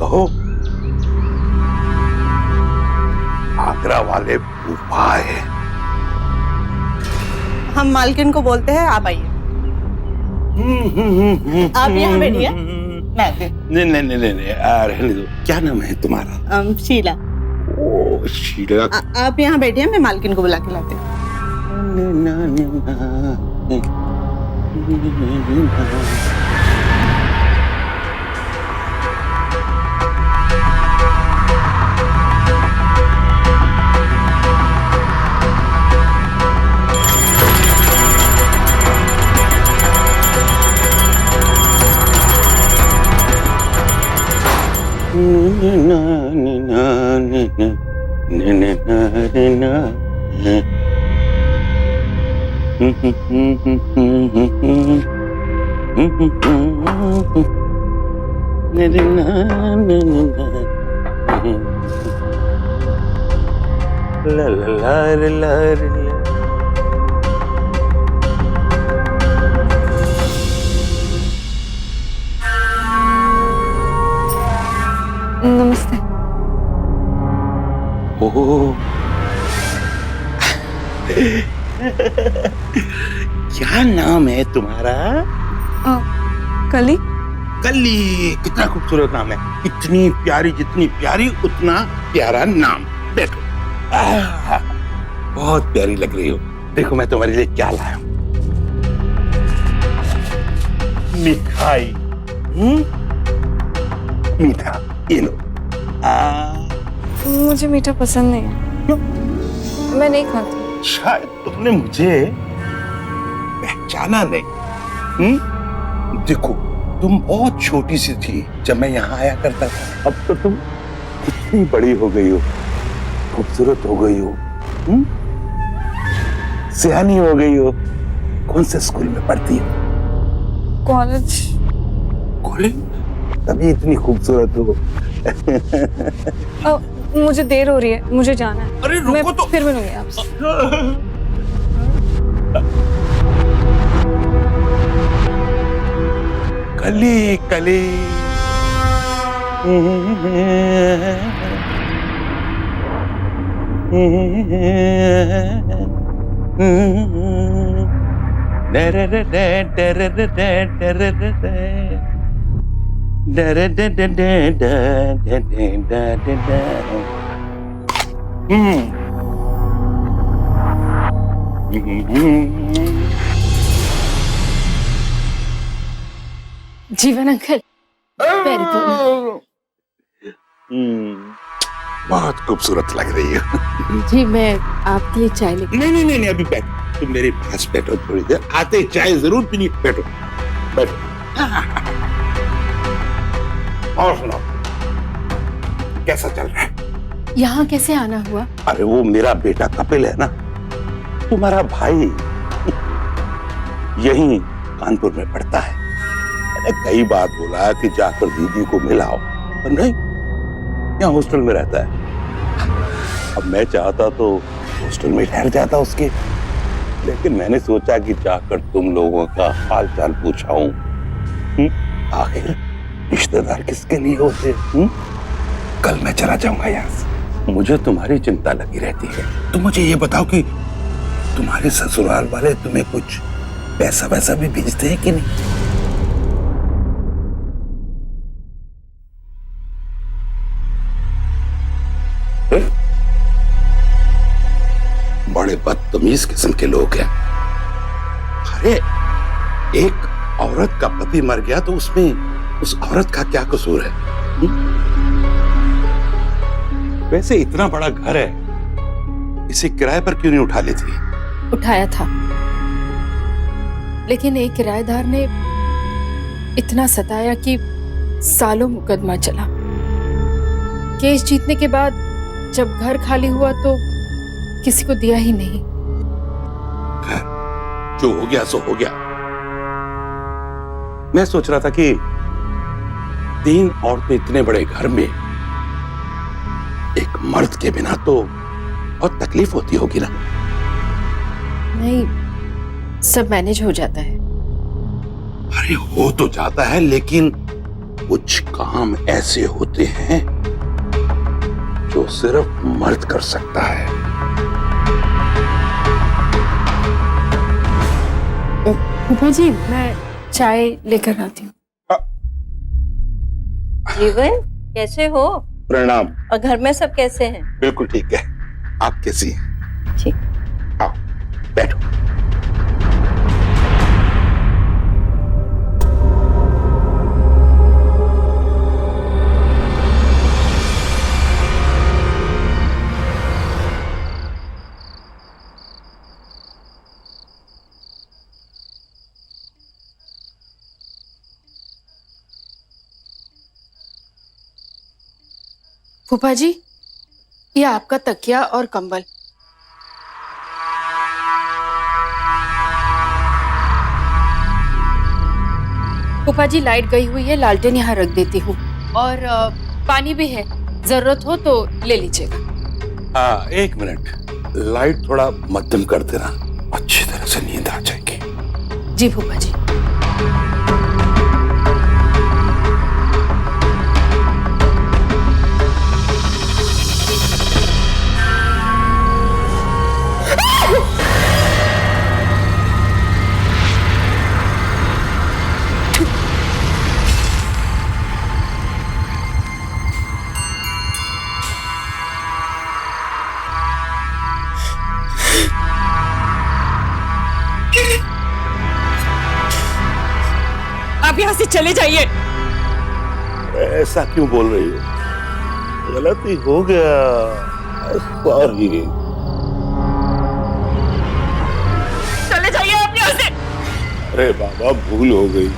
कहो। आगरा वाले फूफा है। हम मालकिन को बोलते हैं, आप आइए। आप यहाँ बैठिए, मैं आती हूँ। नहीं नहीं नहीं नहीं, रहने दो। क्या नाम है तुम्हारा? शीला। ओ शीला। आप यहाँ बैठिए, मैं मालकिन को बुला के लाती हूँ। नमस्ते। ओह क्या नाम है तुम्हारा? कली। कली, कितना खूबसूरत नाम है। इतनी प्यारी, जितनी प्यारी उतना प्यारा नाम। बैठो। बहुत प्यारी लग रही हो। देखो मैं तुम्हारे लिए क्या लाया हूं। मिठाई। मीठा, ये लो। मुझे मीठा पसंद नहीं है। क्यों? मैं नहीं खाती। शायद तुमने मुझे पहचाना नहीं। देखो तुम बहुत छोटी सी थी जब मैं यहाँ आया करता था। अब तो तुम कितनी बड़ी हो गई हो, खूबसूरत हो गई हो, सियानी हो गई हो। कौन से स्कूल में पढ़ती हो? कॉलेज। कॉलेज? तभी इतनी खूबसूरत हो। मुझे देर हो रही है, मुझे जाना है। अरे रुको मैं तो। फिर मिलूंगी आपसे। कली कली। जीवन अंकल, बहुत खूबसूरत लग रही हो। जी मैं आपके लिए चाय लेकर। नहीं नहीं नहीं नहीं, अभी बैठो। तुम मेरे पास बैठो थोड़ी देर। आते चाय जरूर पीनी। बैठो बैठो। और सुनो, कैसा चल रहा है? यहाँ कैसे आना हुआ? अरे वो मेरा बेटा कपिल है ना, तुम्हारा भाई, यहीं कानपुर में पढ़ता है। मैंने कई बार बोला कि जाकर दीदी को मिलाओ, पर नहीं, यहाँ हॉस्टल में रहता है। अब मैं चाहता तो हॉस्टल में ठहर जाता उसके, लेकिन मैंने सोचा कि जाकर तुम लोगों का हाल चाल पूछाऊं। आखिर रिश्तेदार किसके लिए होते? कल मैं चला जाऊंगा यहाँ से। मुझे तुम्हारी चिंता लगी रहती है। तुम मुझे ये बताओ कि तुम्हारे ससुराल वाले तुम्हें कुछ पैसा वैसा भी भेजते हैं कि नहीं? बड़े बदतमीज किस्म के लोग हैं। अरे एक औरत का पति मर गया तो उसमें उस औरत का क्या कसूर है? वैसे इतना बड़ा घर है, इसे किराए पर क्यों नहीं उठा लेती? उठाया था, लेकिन एक किराएदार ने इतना सताया कि सालों मुकदमा चला। केस जीतने के बाद जब घर खाली हुआ तो किसी को दिया ही नहीं। जो हो गया सो हो गया। मैं सोच रहा था कि 3 औरतें इतने बड़े घर में एक मर्द के बिना तो बहुत तकलीफ होती होगी ना? नहीं, सब मैनेज हो जाता है। अरे हो तो जाता है, लेकिन कुछ काम ऐसे होते हैं जो सिर्फ मर्द कर सकता है। फूफा जी, मैं चाय लेकर आती हूँ। जीवन, कैसे हो? प्रणाम। और घर में सब कैसे हैं? बिल्कुल ठीक है। आप कैसी हैं? ठीक। आओ बैठो। फूफा जी, ये आपका तकिया और कंबल। फूफा जी, लाइट गई हुई है, लालटेन यहाँ रख देती हूँ। और पानी भी है, जरूरत हो तो ले लीजिएगा। हाँ, 1 मिनट, लाइट थोड़ा मध्यम कर देना, अच्छी तरह से नींद आ जाएगी। जी फूफा जी। आप यहाँ से चले जाइए। ऐसा क्यों बोल रही हो? गलती हो गया, सॉरी। चले जाइए आप यहाँ से। अरे बाबा, भूल हो गई,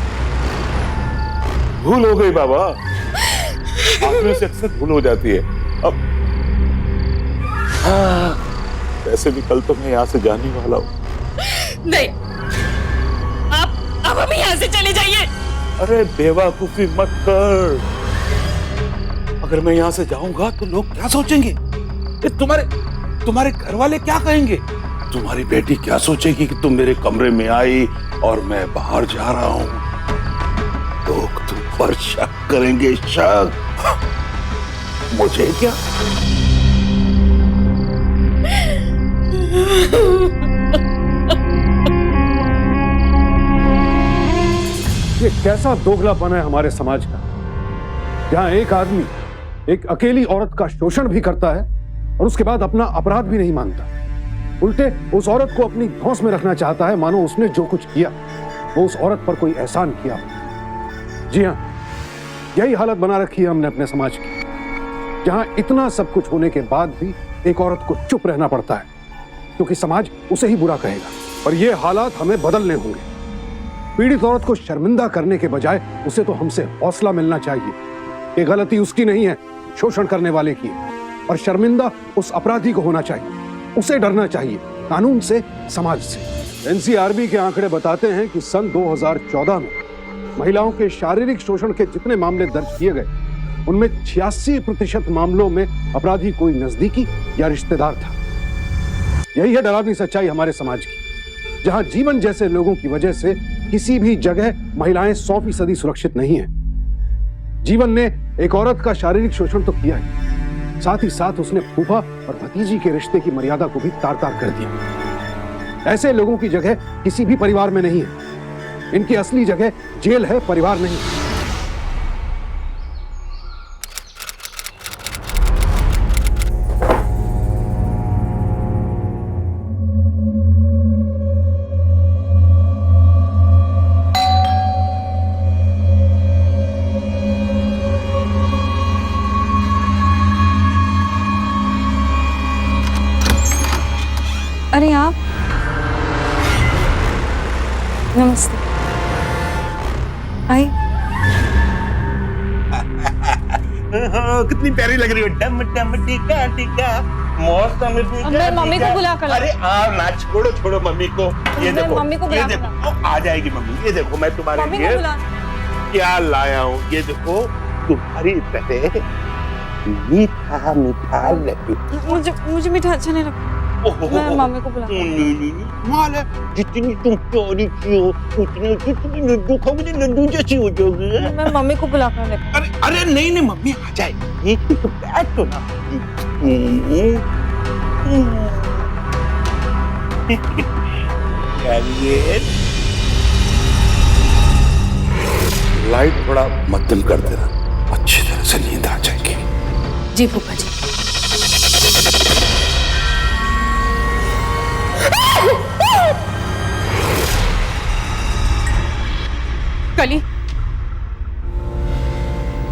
भूल हो गई बाबा। आदमी से अक्सर भूल हो जाती है। अब वैसे भी कल तो मैं यहाँ से जाने वाला हूँ। नहीं, आप अभी यहाँ से चले जाइए। अरे बेवकूफी मत कर। अगर मैं यहाँ से जाऊंगा तो लोग क्या सोचेंगे? ये तुम्हारे घर वाले क्या कहेंगे? तुम्हारी बेटी क्या सोचेगी कि तुम मेरे कमरे में आई और मैं बाहर जा रहा हूँ? लोग तुम पर शक करेंगे। शक? मुझे क्या? ये कैसा दोगलापन है हमारे समाज का, जहां एक आदमी एक अकेली औरत का शोषण भी करता है और उसके बाद अपना अपराध भी नहीं मानता। उल्टे उस औरत को अपनी धौंस में रखना चाहता है, मानो उसने जो कुछ किया वो उस औरत पर कोई एहसान किया। जी हां, यही हालत बना रखी है हमने अपने समाज की, जहां इतना सब कुछ होने के बाद भी एक औरत को चुप रहना पड़ता है, क्योंकि समाज उसे ही बुरा कहेगा। और ये हालात हमें बदलने होंगे। पीड़ित औरत को शर्मिंदा करने के बजाय उसे तो हमसे हौसला मिलना चाहिए। ये गलती उसकी नहीं है, शोषण करने वाले की है। और शर्मिंदा उस अपराधी को होना चाहिए, उसे डरना चाहिए, कानून से, समाज से। एनसीआरबी के आंकड़े बताते हैं कि सन 2014 में महिलाओं के शारीरिक शोषण के जितने मामले दर्ज किए गए, उनमें 86% मामलों में अपराधी कोई नजदीकी या रिश्तेदार था। यही है डरावनी सच्चाई हमारे समाज की, जहां जीवन जैसे लोगों की वजह से किसी भी जगह महिलाएं 100% सुरक्षित नहीं हैं। जीवन ने एक औरत का शारीरिक शोषण तो किया है, साथ ही साथ उसने फूफा और भतीजी के रिश्ते की मर्यादा को भी तार-तार कर दिया। ऐसे लोगों की जगह किसी भी परिवार में नहीं है। इनकी असली जगह जेल है, परिवार नहीं। अरे आप, नमस्ते। आई। कितनी प्यारी लग रही हो। डम डम टिका टिका मौसम टिका। मैं मम्मी को बुला कर। अरे आओ ना, छोड़ो मम्मी को। ये देखो, मम्मी को ये बुला देखो, आ जाएगी मम्मी। ये देखो, मैं तुम्हारे मम्मी लिए को बुला। क्या लाया हूँ। ये देखो, तुम्हारी तरह मीठा मीठा लड्डू। मुझे मीठा अच्छा नहीं लगता। मैं मम्मी को बुला माल है, जितनी तुम प्यारी की हो उतनी जितनी लड्डू खाओगे लड्डू जैसी हो जाओगी। मैं मम्मी को बुला कर ले। अरे अरे नहीं नहीं मम्मी आ जाएगी, तो बैठ तो ना। लाइट थोड़ा मध्यम कर देना, अच्छी तरह से नींद आ जाएगी। जी फूफा जी। कली,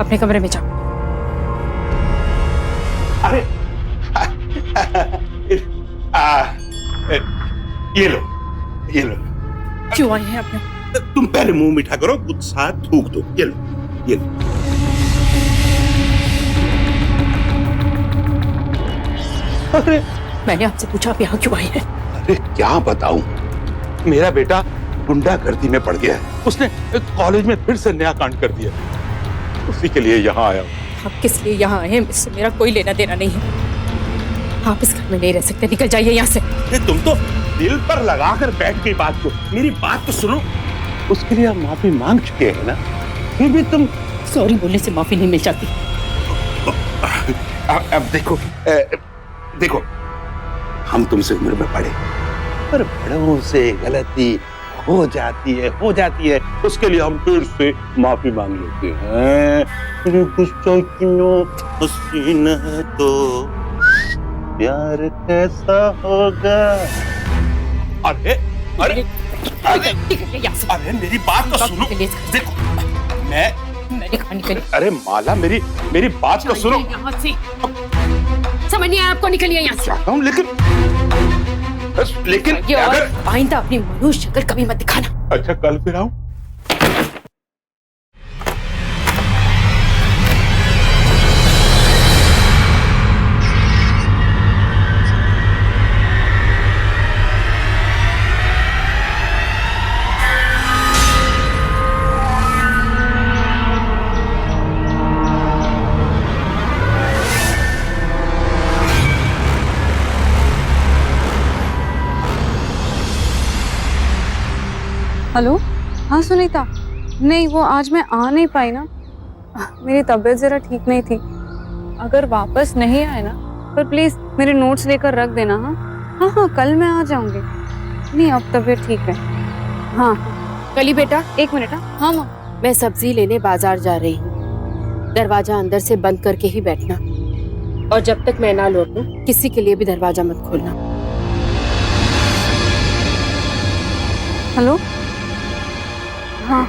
अपने कमरे में जाओ। अरे ये लो ये लो। क्यों आई हैं अपने? तुम पहले मुंह मीठा करो, कुछ साथ थूक दो। ये लो ये लो। अरे मैंने आपसे पूछा आप यहाँ क्यों आई हैं? अरे क्या बताऊं, मेरा बेटा गुंडागर्दी में पड़ गया है। उसने कॉलेज में फिर से नया कांड कर दिया, उसी के लिए यहाँ आया हूँ। आप किस लिए यहाँ आए हैं? इससे मेरा कोई लेना देना नहीं है। आप इस घर में नहीं रह सकते, निकल जाइए यहाँ से। तुम तो दिल पर लगाकर बैठ गई बात को, मेरी बात तो सुनो। उसके लिए आप माफी मांग चुके हैं ना, फिर भी तुम सॉरी बोलने से माफी नहीं मिल जाती। अब देखो देखो, हम तुमसे उम्र में बड़े, पर बड़ों से गलती हो जाती है, उसके लिए हम फिर से माफी मांग लेते हैं। गुस्सा क्यों हसीन है तो प्यार कैसा होगा। अरे अरे अरे अरे मेरी बात तो सुनो। देखो मैंने कहा निकलिए। अरे माला मेरी बात तो सुनो। यहाँ से समझ नहीं आया आपको, निकलिए यहाँ से। चाहता हूँ लेकिन अगर आइंदा अपनी मनुष्य शक्ल कभी मत दिखाना। अच्छा कल फिर आऊं। हेलो, हाँ सुनीता। नहीं, वो आज मैं आ नहीं पाई ना, मेरी तबीयत जरा ठीक नहीं थी। अगर वापस नहीं आए ना, पर प्लीज मेरे नोट्स लेकर रख देना। हाँ हाँ, कल मैं आ जाऊंगी। नहीं, अब तबीयत ठीक है। हाँ कली बेटा, एक मिनट। हाँ माँ। मैं सब्जी लेने बाजार जा रही हूँ। दरवाजा अंदर से बंद करके ही बैठना, और जब तक मैं ना लौटूं किसी के लिए भी दरवाजा मत खोलना। हेलो, हाँ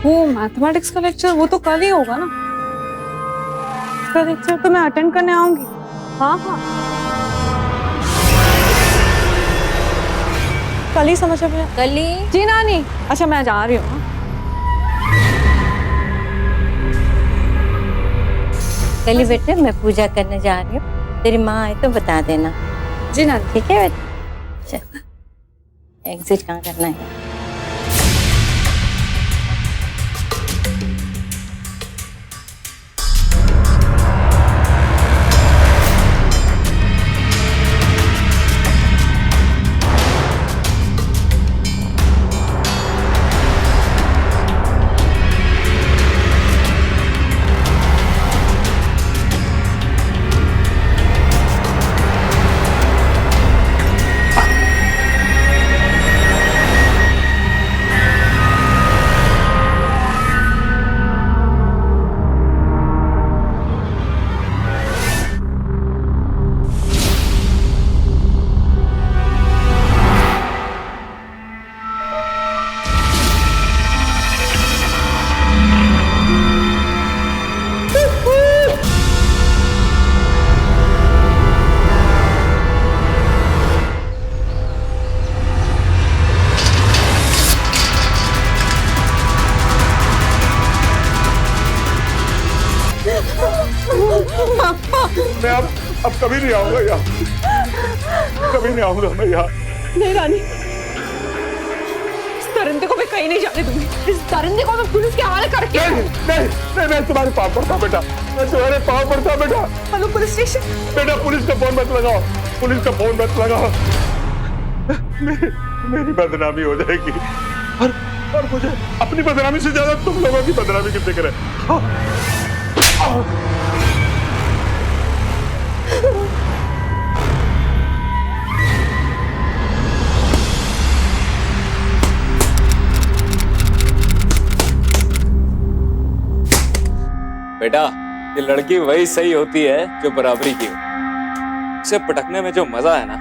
वो मैथमेटिक्स का लेक्चर वो तो कल ही होगा ना। उसका लेक्चर तो मैं अटेंड करने आऊंगी। हाँ हाँ, कल ही समझ में। कल ही? जी नानी। अच्छा मैं जा रही हूँ। कल बेटे मैं पूजा करने जा रही हूँ, तेरी माँ आए तो बता देना। जी नानी। ठीक है बेटा, चल एग्जिट कहाँ करना है? मैं अब कभी नहीं आऊंगा यहाँ, कभी नहीं आऊंगा मैं यहाँ। नहीं रानी, इस दरिंदे को मैं कहीं नहीं जाने दूंगी। इस दरिंदे को मैं पुलिस के हवाले करके नहीं, मैं तुम्हारे पाँव पड़ता बेटा, मैं तुम्हारे पाँव पड़ता बेटा। Hello police station. बेटा पुलिस का फोन मत लगाओ, पुलिस का फोन मत लगाओ, मेरी बदनामी हो जाएगी। और मुझे अपनी बदनामी से ज्यादा तुम लोगों की बदनामी की फिक्र है। बेटा, ये लड़की वही सही होती है जो बराबरी की हो। उसे पटकने में जो मजा है ना,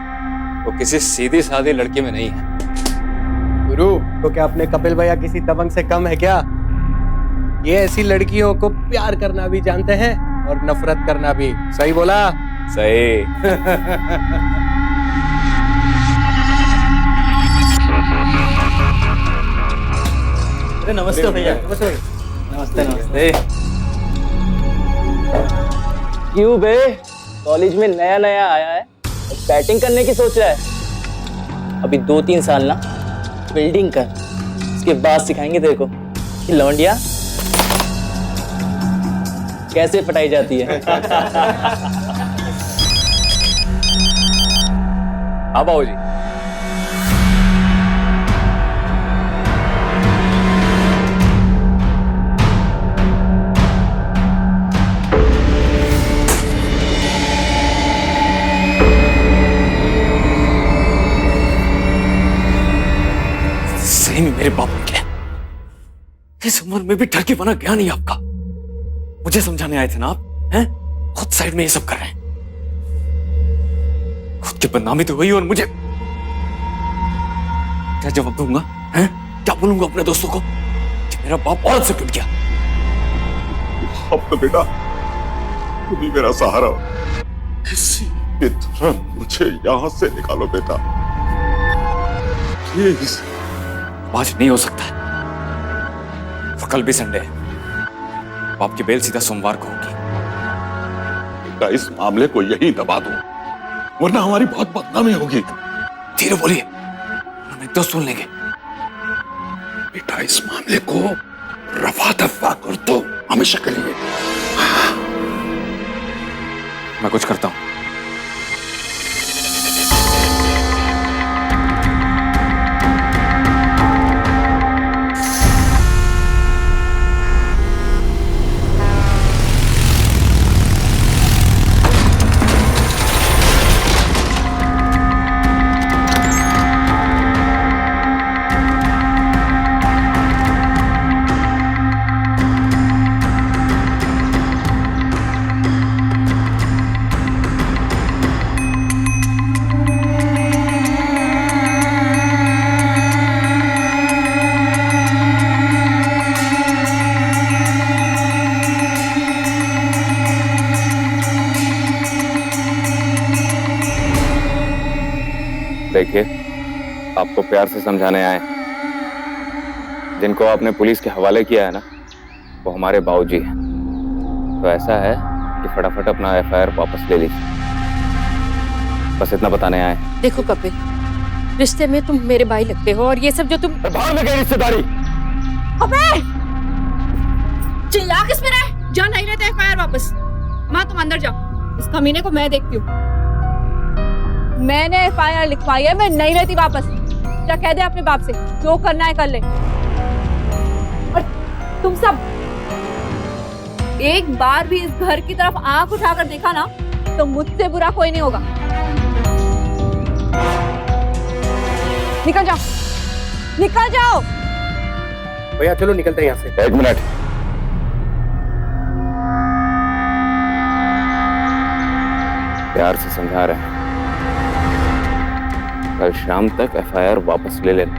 वो किसी सीधी सादी लड़की में नहीं है। गुरु, तो क्या अपने कपिल भैया किसी दबंग से कम है क्या? ये ऐसी लड़कियों को प्यार करना भी जानते हैं और नफरत करना भी। सही बोला? सही। अरे नमस्ते भैया। नमस्ते नमस्ते। क्यों बे, कॉलेज में नया नया आया है, बैटिंग करने की सोच रहा है? अभी 2-3 साल ना बिल्डिंग कर, उसके बाद सिखाएंगे तेरे को कि लौंडिया कैसे पटाई जाती है। हाँ बाबूजी। सही में मेरे बाप ने क्या इस उम्र में भी डर के बना गया नहीं आपका। मुझे समझाने आए थे ना आप, हैं? खुद साइड में ये सब कर रहे हैं। खुद की बदनामी तो हुई और मुझे क्या जवाब दूंगा? हैं? क्या बोलूंगा अपने दोस्तों को कि मेरा बाप औरत से पिट गया? अब तो बेटा तुम ही मेरा सहारा हो, किसी भी तरह मुझे यहां से निकालो बेटा, प्लीज। आज नहीं हो सकता है, और कल भी संडे है। बाप की बेल सीधा सोमवार को होगी। बेटा इस मामले को यही दबा दो, वरना हमारी बहुत बदनामी होगी। धीरे बोलिए, हम एक दोस्त सुन लेंगे। बेटा इस मामले को रफा दफा कर दो हमेशा के लिए। मैं कुछ करता हूं। देखिए, आपको प्यार से समझाने आए। जिनको आपने पुलिस के हवाले किया है ना, वो हमारे बाबूजी हैं। तो ऐसा है कि फटाफट अपना एफआईआर वापस ले लीजिए। बस इतना बताने आए। देखो कपिल, रिश्ते में तुम मेरे भाई लगते हो और ये सब जो तुम बाहर में गई रिश्तेदारी। अबे चिल्ला किस पे रहा है? जा नहीं लेते एफआईआर वापस। माँ तुम अंदर जाओ, इस कमीने को मैं देखती हूँ। मैंने एफआईआर लिखवाई है, मैं नहीं लेती वापस। क्या कह दे अपने बाप से, जो करना है कर ले। और तुम सब एक बार भी इस घर की तरफ आंख उठाकर देखा ना, तो मुझसे बुरा कोई नहीं होगा। निकल जाओ, निकल जाओ। भैया चलो निकलते हैं यहाँ से। 1 मिनट। प्यार से समझा रहे हैं, कल शाम तक एफआईआर वापस ले लेना,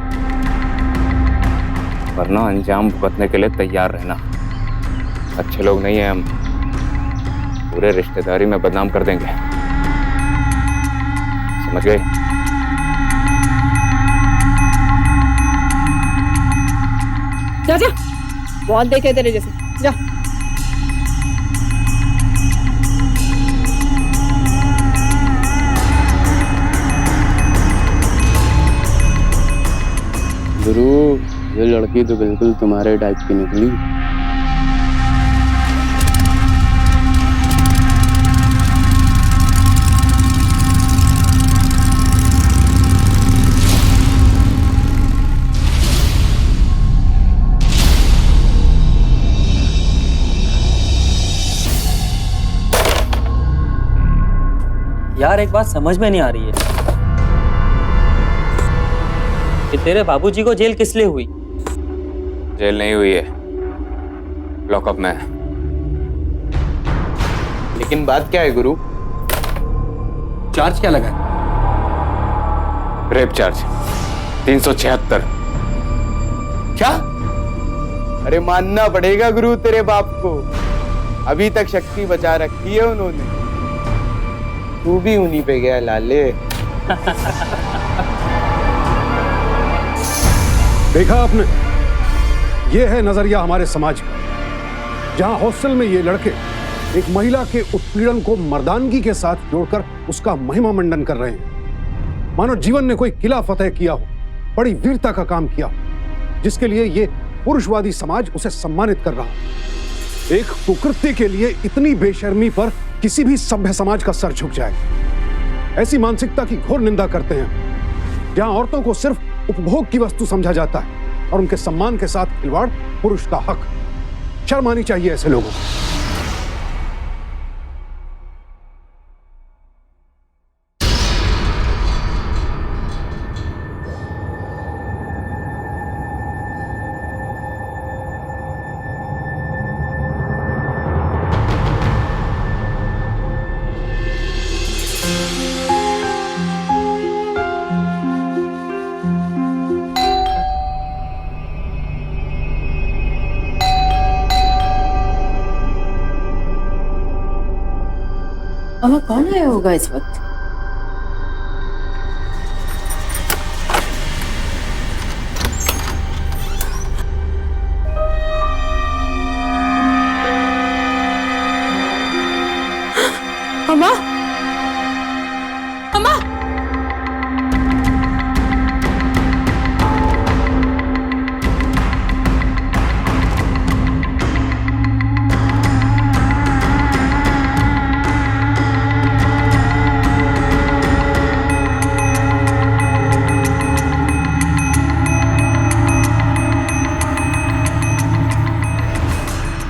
वरना अंजाम भुगतने के लिए तैयार रहना। अच्छे लोग नहीं हैं हम, पूरे रिश्तेदारी में बदनाम कर देंगे, समझ गए? जा जा, बहुत देखे तेरे जैसे। जा। गुरु, ये लड़की तो बिल्कुल तुम्हारे टाइप की निकली। यार एक बात समझ में नहीं आ रही है कि तेरे बाबूजी को जेल किस लिए हुई? जेल नहीं हुई है, लॉकअप में है। लेकिन बात क्या है गुरु? चार्ज क्या लगा? Rape charge 376। क्या? अरे मानना पड़ेगा गुरु तेरे बाप को, अभी तक शक्ति बचा रखी है उन्होंने। तू भी उन्हीं पे गया लाले। देखा आपने, ये है नजरिया हमारे समाज का, जहां हॉस्टल में ये लड़के एक महिला के उत्पीड़न को मर्दानगी के साथ जोड़कर उसका महिमा मंडन कर रहे हैं, मानो जीवन ने कोई किला फतेह किया हो, बड़ी वीरता का काम किया हो, जिसके लिए ये पुरुषवादी समाज उसे सम्मानित कर रहा हो। एक कुकृत्य के लिए इतनी बेशर्मी पर किसी भी सभ्य समाज का सर झुक जाए। ऐसी मानसिकता की घोर निंदा करते हैं, जहां औरतों को सिर्फ उपभोग की वस्तु समझा जाता है और उनके सम्मान के साथ खिलवाड़ पुरुष का हक। शर्म आनी चाहिए ऐसे लोगों को। मामा कौन आया होगा इस वक्त? अम्मा, अम्मा,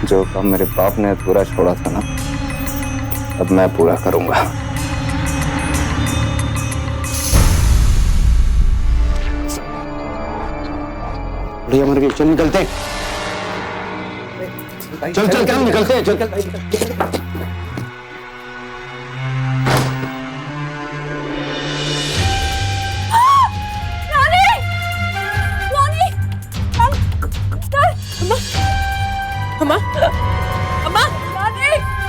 जो काम मेरे बाप ने अधूरा छोड़ा था ना, अब मैं पूरा करूंगा। बढ़िया मर गई, चल निकलते हैं। चल चल क्या निकलते हैं, चल। अम्मा, अम्मा,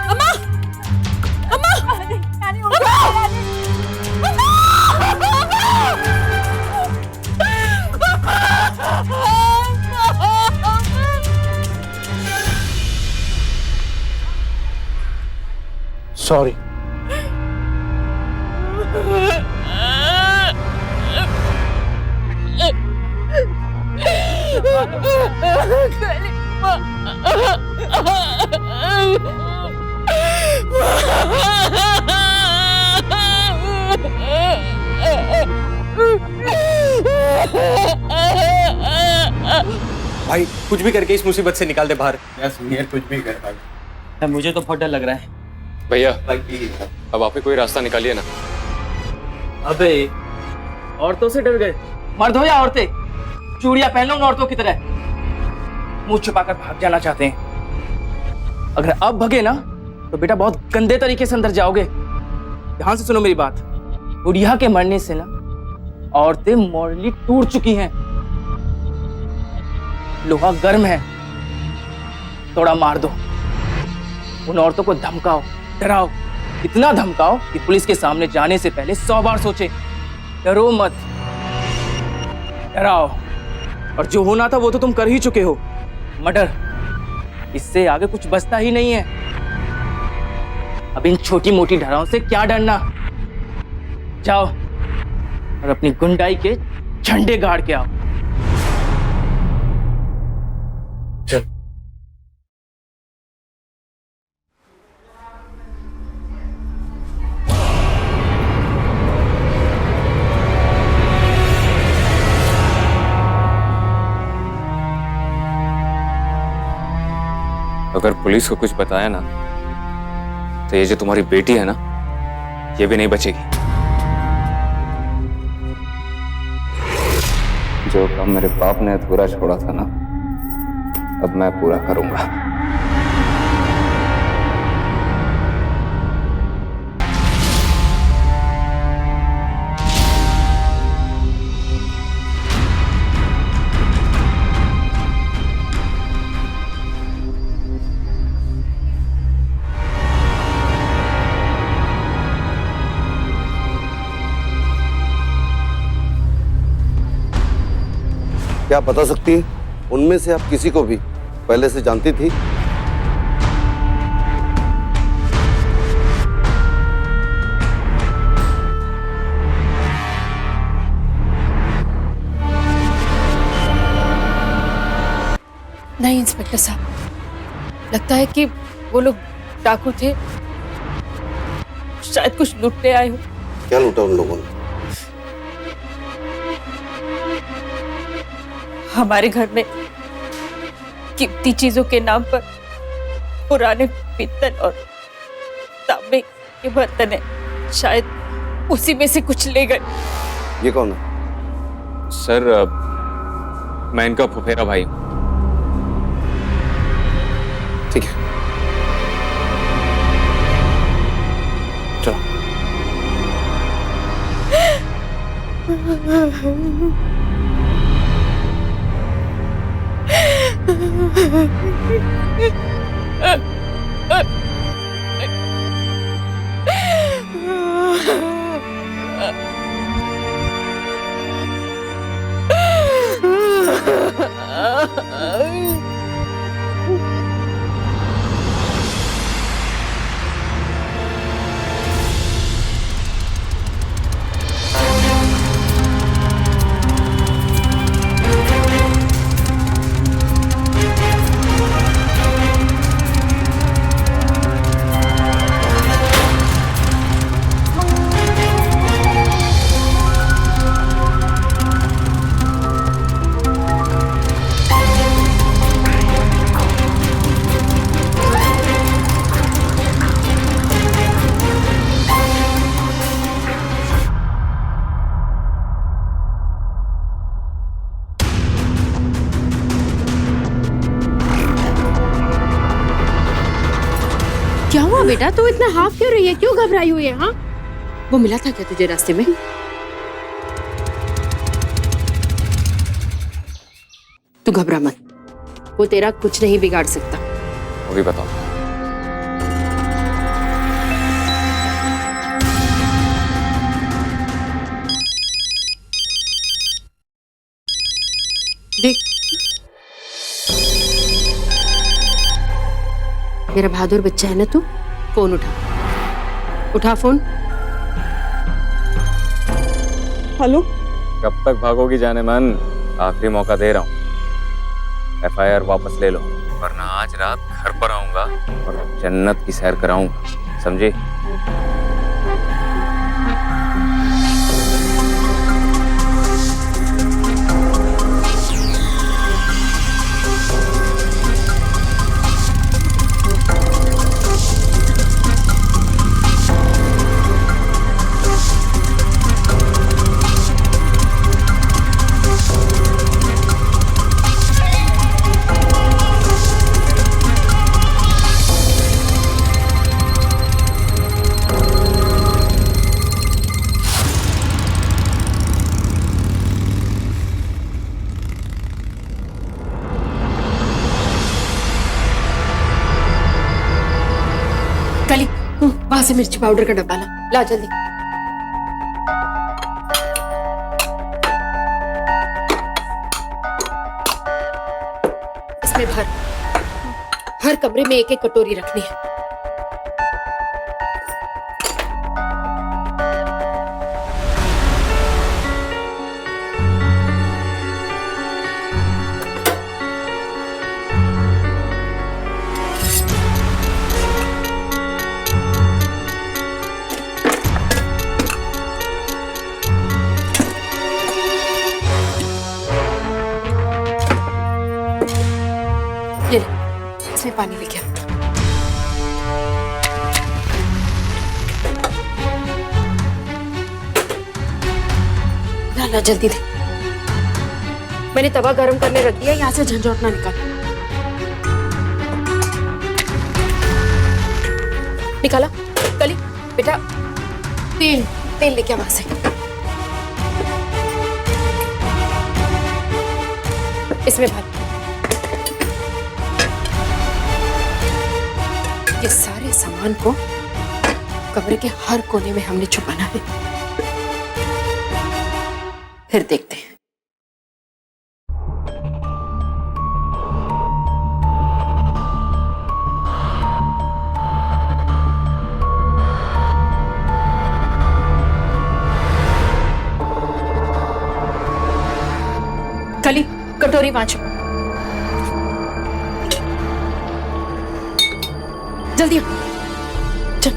अम्मा, अम्मा, सॉरी। भाई कुछ भी करके इस मुसीबत से निकाल दे बाहर। कुछ भी कर भाई। मुझे तो बहुत डर लग रहा है भैया। अब आप ही कोई रास्ता निकालिए ना। अबे औरतों से डर गए? मर्द हो या औरतें, चूड़ियां पहन लो उन औरतों की तरह, मुंह छुपाकर भाग जाना चाहते हैं। अगर अब भगे ना तो बेटा बहुत गंदे तरीके से अंदर जाओगे। ध्यान से सुनो मेरी बात। बुढ़िया के मरने से ना औरतें मॉरली टूट चुकी हैं। लोहा गर्म है, थोड़ा मार दो। उन औरतों को धमकाओ, डराओ, इतना धमकाओ कि पुलिस के सामने जाने से पहले 100 बार सोचे। डरो मत, डराओ। और जो होना था वो तो तुम कर ही चुके हो, मर्डर। इससे आगे कुछ बचता ही नहीं है। अब इन छोटी मोटी डराओं से क्या डरना। जाओ और अपनी गुंडाई के झंडे गाड़ के आओ। अगर पुलिस को कुछ बताया ना तो ये जो तुम्हारी बेटी है ना, ये भी नहीं बचेगी। जो काम मेरे बाप ने अधूरा छोड़ा था ना, अब मैं पूरा करूंगा। क्या आप बता सकती हैं उनमें से आप किसी को भी पहले से जानती थी? नहीं इंस्पेक्टर साहब, लगता है कि वो लोग डाकू थे, शायद कुछ लूटने आए हो। क्या लूटा उन लोगों ने? हमारे घर में कीमती चीजों के नाम पर पुराने पीतल और तांबे के बर्तन है, शायद उसी में से कुछ ले गए। ये कौन है? सर, मैं इनका फुफेरा भाई हूं। ठीक है, चलो। क्या हुआ बेटा, तू इतना हाफ क्यों रही है, क्यों घबराई हुई है? हाँ, वो मिला था क्या तुझे रास्ते में? तू घबरा मत, वो तेरा कुछ नहीं बिगाड़ सकता। वो भी बताओ। देख, मेरा बहादुर बच्चा है ना तू, फोन उठा फोन। हेलो, कब तक भागोगी जाने मन? आखिरी मौका दे रहा हूँ, एफआईआर वापस ले लो, वरना आज रात घर पर आऊंगा और जन्नत की सैर कराऊंगा, समझी? कली, वहां से मिर्ची पाउडर का डब्बा ला जल्दी। इसमें भर, हर कमरे में एक एक कटोरी रखनी है। इसमें पानी लेके आ। ला जल्दी दे। मैंने तवा गरम करने रख दिया, यहाँ से झंझोट ना निकाल। निकाला? कली बेटा तेल तेल लेके आ वहां से। इसमें भर। ये सारे सामान को कमरे के हर कोने में हमने छुपाना है। फिर देखते हैं। कली कटोरी वहां छुपा। जल्दी आ। चल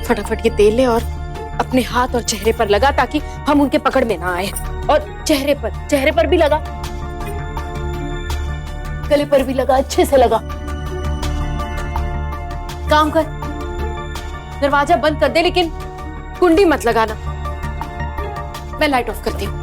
फटाफट ये तेल ले और अपने हाथ और चेहरे पर लगा ताकि हम उनके पकड़ में ना आए। और चेहरे पर भी लगा, गले पर भी लगा, अच्छे से लगा। काम कर, दरवाजा बंद कर दे लेकिन कुंडी मत लगाना। मैं लाइट ऑफ करती हूँ।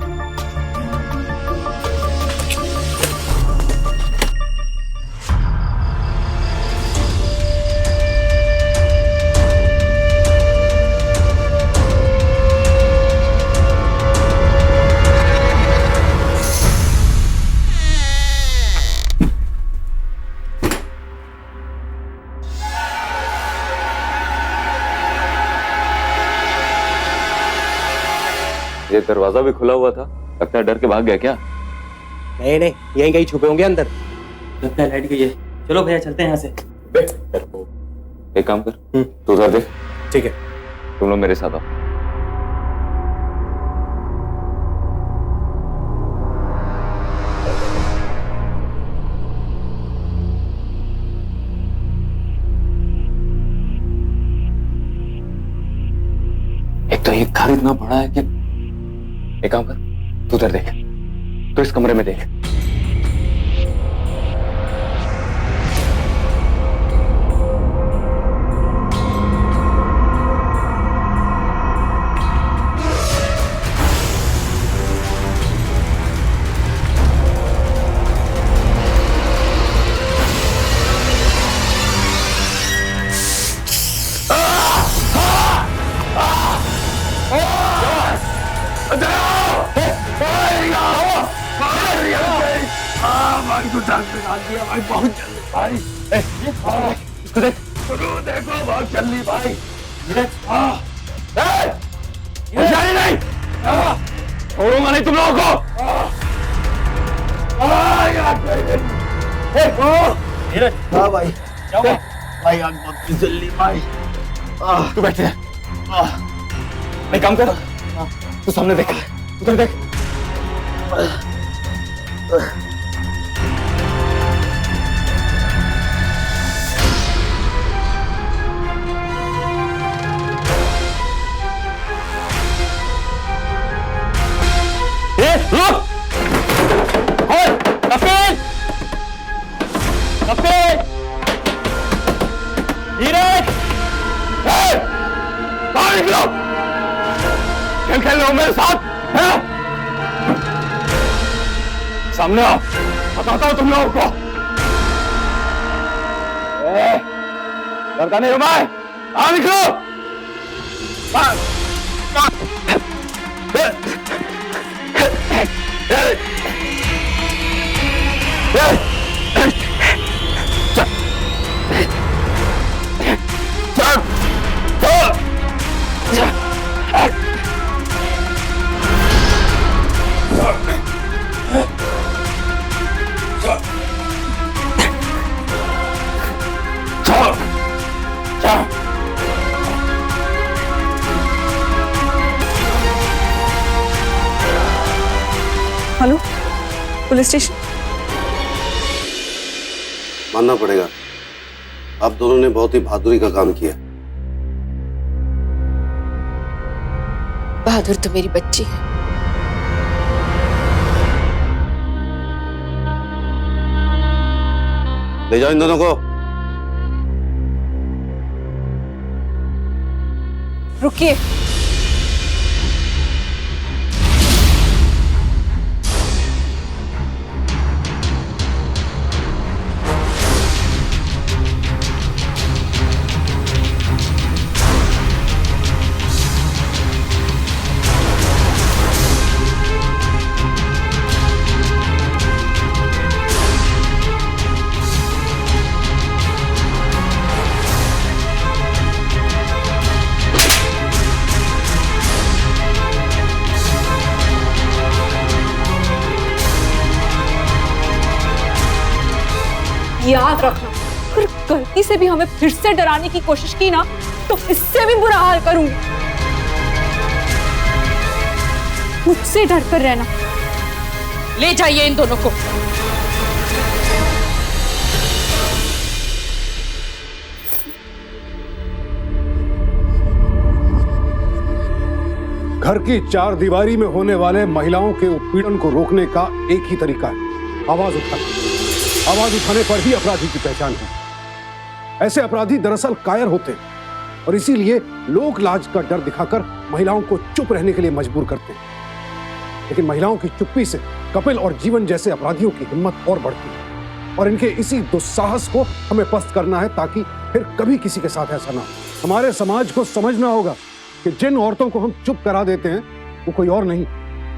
ये दरवाजा भी खुला हुआ था, लगता है डर के भाग गया क्या? नहीं नहीं, यहीं कहीं छुपे होंगे अंदर। लगता है लाइट गई है। चलो भैया चलते हैं यहाँ से। एक काम कर, तू उधर देख। ठीक है, तुम लोग मेरे साथ आओ। एक तो ये घर इतना बड़ा है कि एक काम कर, तू उधर देख, तो इस कमरे में देख। छोड़ूंगा नहीं तुम लोगों को। भाई भाई आग बहुत जल्दी भाई। तू बैठ जा। एक काम कर, तू सामने देख, उधर देख। खेल खेल रहे हो मेरे साथ हैं? सामने आओ, बताता हूं तुम लोगों को। डरता नहीं हो मैं? आओ निकलो। Hello, police station. मानना पड़ेगा, आप दोनों ने बहुत ही बहादुरी का काम किया। बहादुर तो मेरी बच्ची है। ले जाओ इन दोनों को। रुकिए। याद रखना, अगर गलती से भी हमें फिर से डराने की कोशिश की ना तो इससे भी बुरा हाल करूंगी। मुझसे डर कर रहना। ले जाइए इन दोनों को। घर की चार दीवारी में होने वाले महिलाओं के उत्पीड़न को रोकने का एक ही तरीका है, आवाज उठाना। आवाज उठाने पर ही अपराधी की पहचान है। ऐसे अपराधी दरअसल कायर होते हैं और इसीलिए लोक लाज का डर दिखाकर महिलाओं को चुप रहने के लिए मजबूर करते हैं। लेकिन महिलाओं की चुप्पी से कपिल और जीवन जैसे अपराधियों की हिम्मत और बढ़ती है और इनके इसी दुस्साहस को हमें पस्त करना है ताकि फिर कभी किसी के साथ ऐसा ना हो। हमारे समाज को समझना होगा कि जिन औरतों को हम चुप करा देते हैं वो कोई और नहीं,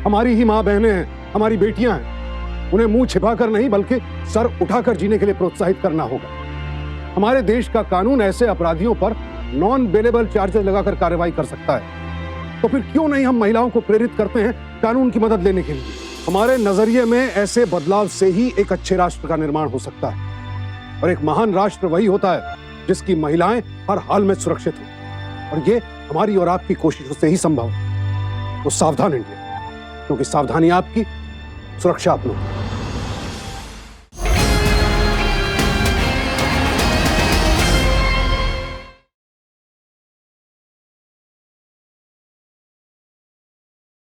हमारी ही माँ बहनें हैं, हमारी बेटियां हैं। उन्हें मुंह छिपाकर नहीं बल्कि सर उठाकर जीने के लिए प्रोत्साहित करना होगा। हमारे देश का कानून ऐसे अपराधियों पर नॉन बेलेबल चार्जेस लगाकर कार्रवाई कर सकता है, तो फिर क्यों नहीं हम महिलाओं को प्रेरित करते हैं कानून की मदद लेने के लिए। हमारे नजरिए में ऐसे बदलाव से ही एक अच्छे राष्ट्र का निर्माण हो सकता है और एक महान राष्ट्र वही होता है जिसकी महिलाएं हर हाल में सुरक्षित हो, और ये हमारी और आपकी कोशिशों से ही संभव है। तो सावधान इंडिया, क्योंकि सावधानी आपकी, सुरक्षा अपनों।